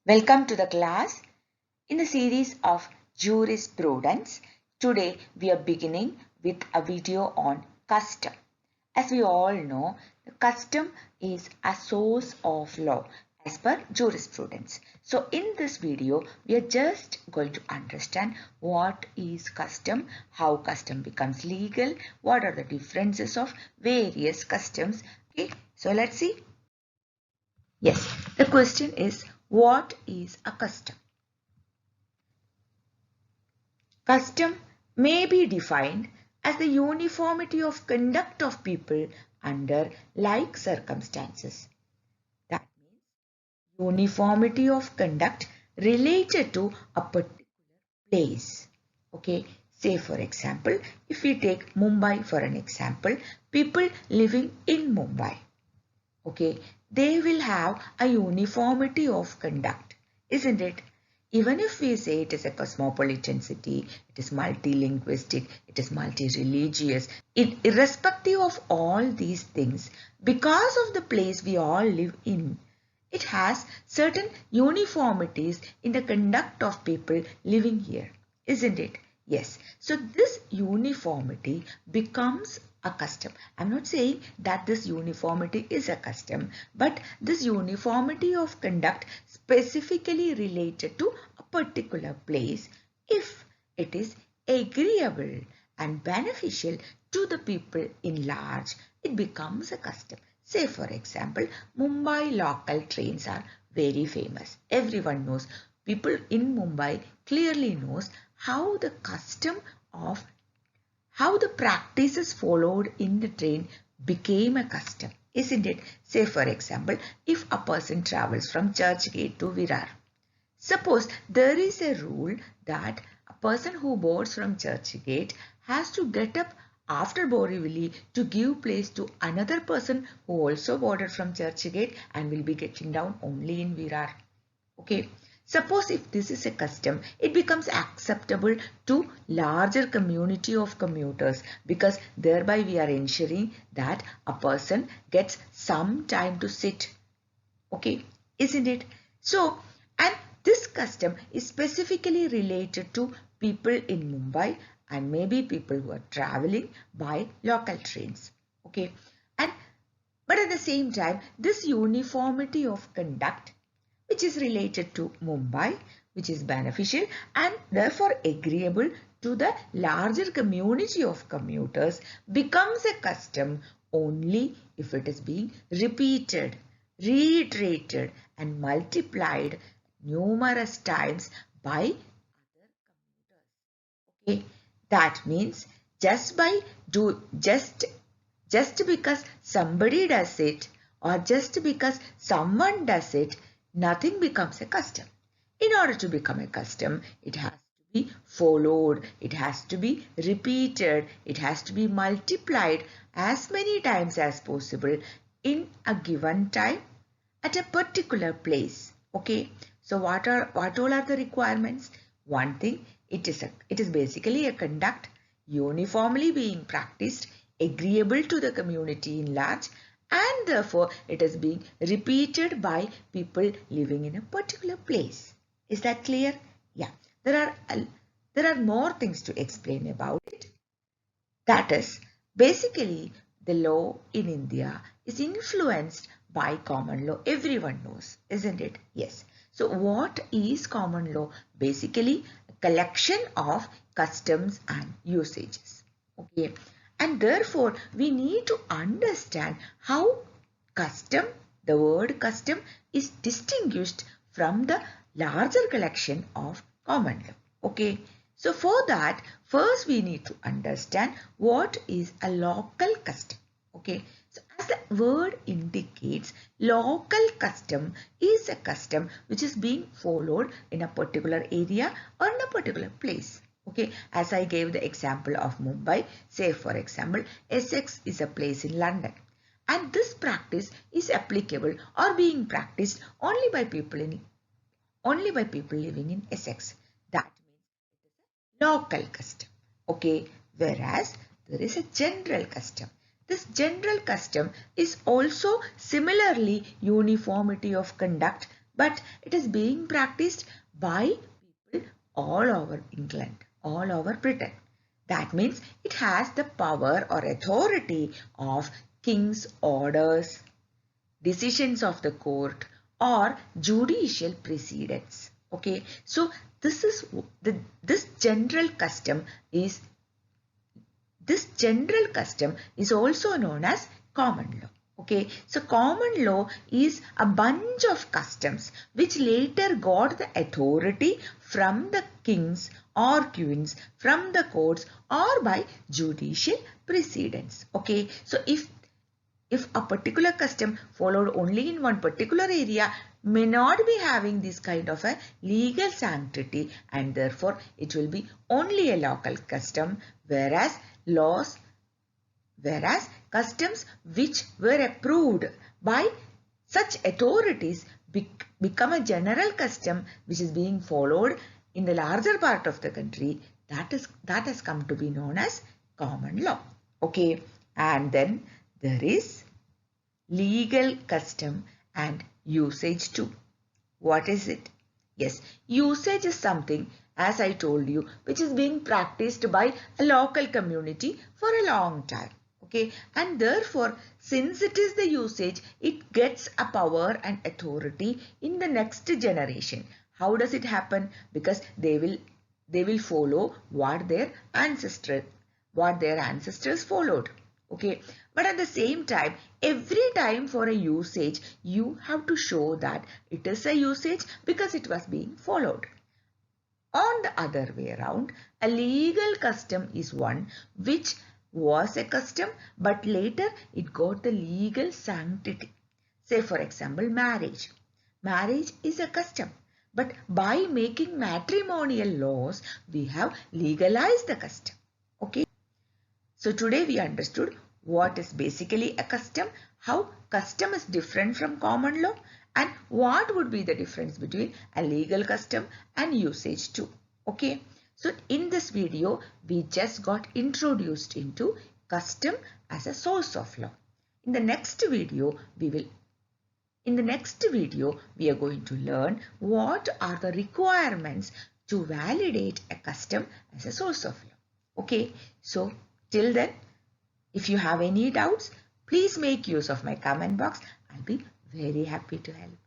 Welcome to the class in the series of Jurisprudence. Today we are beginning with a video on custom. As we all know, the custom is a source of law as per jurisprudence. So in this video, we are just going to understand what is custom, how custom becomes legal, what are the differences of various customs. Okay, so let's see. Yes, the question is, what is a custom? Custom may be defined as the uniformity of conduct of people under like circumstances. That means uniformity of conduct related to a particular place. Okay, say for example, if we take Mumbai for an example, people living in Mumbai, okay, they will have a uniformity of conduct, isn't it? Even if we say it is a cosmopolitan city, it is multilinguistic, it is multi-religious, irrespective of all these things, because of the place we all live in, it has certain uniformities in the conduct of people living here, isn't it? Yes. So this uniformity becomes a custom. I'm not saying that this uniformity is a custom, but this uniformity of conduct specifically related to a particular place, if it is agreeable and beneficial to the people in large, it becomes a custom. Say for example, Mumbai local trains are very famous. Everyone knows. People in Mumbai clearly knows how the custom of how the practices followed in the train became a custom, isn't it? Say for example, if a person travels from Churchgate to Virar, suppose there is a rule that a person who boards from Churchgate has to get up after Borivali to give place to another person who also boarded from Churchgate and will be getting down only in Virar. Okay. Suppose if this is a custom, it becomes acceptable to larger community of commuters, because thereby we are ensuring that a person gets some time to sit. Okay, isn't it? So, and this custom is specifically related to people in Mumbai and maybe people who are traveling by local trains. Okay, and but at the same time, this uniformity of conduct, which is related to Mumbai, which is beneficial and therefore agreeable to the larger community of commuters, becomes a custom only if it is being repeated, reiterated and multiplied numerous times by other commuters. Okay, that means just because somebody does it or just because someone does it, nothing becomes a custom. In order to become a custom, it has to be followed, it has to be repeated, it has to be multiplied as many times as possible in a given time at a particular place. Okay, so what all are the requirements? One thing, it is basically a conduct uniformly being practiced, agreeable to the community in large, and therefore it is being repeated by people living in a particular place. Is that clear? Yeah, there are more things to explain about it. That is, basically the law in India is influenced by common law. Everyone knows, isn't it? Yes. So what is common law? Basically a collection of customs and usages. Okay. And therefore we need to understand how custom, the word custom, is distinguished from the larger collection of common law. Okay. So for that, first we need to understand what is a local custom. Okay. So as the word indicates, local custom is a custom which is being followed in a particular area or in a particular place. Okay, as I gave the example of Mumbai, say for example, Essex is a place in London. And this practice is applicable or being practiced only by people living in Essex. That means it is a local custom. Okay, whereas there is a general custom. This general custom is also similarly uniformity of conduct but it is being practiced by people all over England, all over Britain. That means it has the power or authority of king's orders, decisions of the court, or judicial precedents. Okay, so this general custom is also known as common law. Okay, so common law is a bunch of customs which later got the authority from the kings or queens, from the courts, or by judicial precedents. Okay, so if a particular custom followed only in one particular area, may not be having this kind of a legal sanctity, and therefore it will be only a local custom, whereas customs which were approved by such authorities become a general custom which is being followed in the larger part of the country. That has come to be known as common law. Okay, and then there is legal custom and usage too. What is it? Yes, usage is something, as I told you, which is being practiced by a local community for a long time. Okay, and therefore, since it is the usage, it gets a power and authority in the next generation. How does it happen? Because they will follow what their ancestors followed. Okay, but at the same time, every time for a usage, you have to show that it is a usage because it was being followed. On the other way around, a legal custom is one which was a custom, but later it got the legal sanctity. Say for example, marriage. Marriage is a custom, but by making matrimonial laws, we have legalized the custom. Okay. So today we understood what is basically a custom, how custom is different from common law, and what would be the difference between a legal custom and usage too. Okay. So in this video, we just got introduced into custom as a source of law. In the next video, we are going to learn what are the requirements to validate a custom as a source of law. Okay. So till then, if you have any doubts, please make use of my comment box. I'll be very happy to help.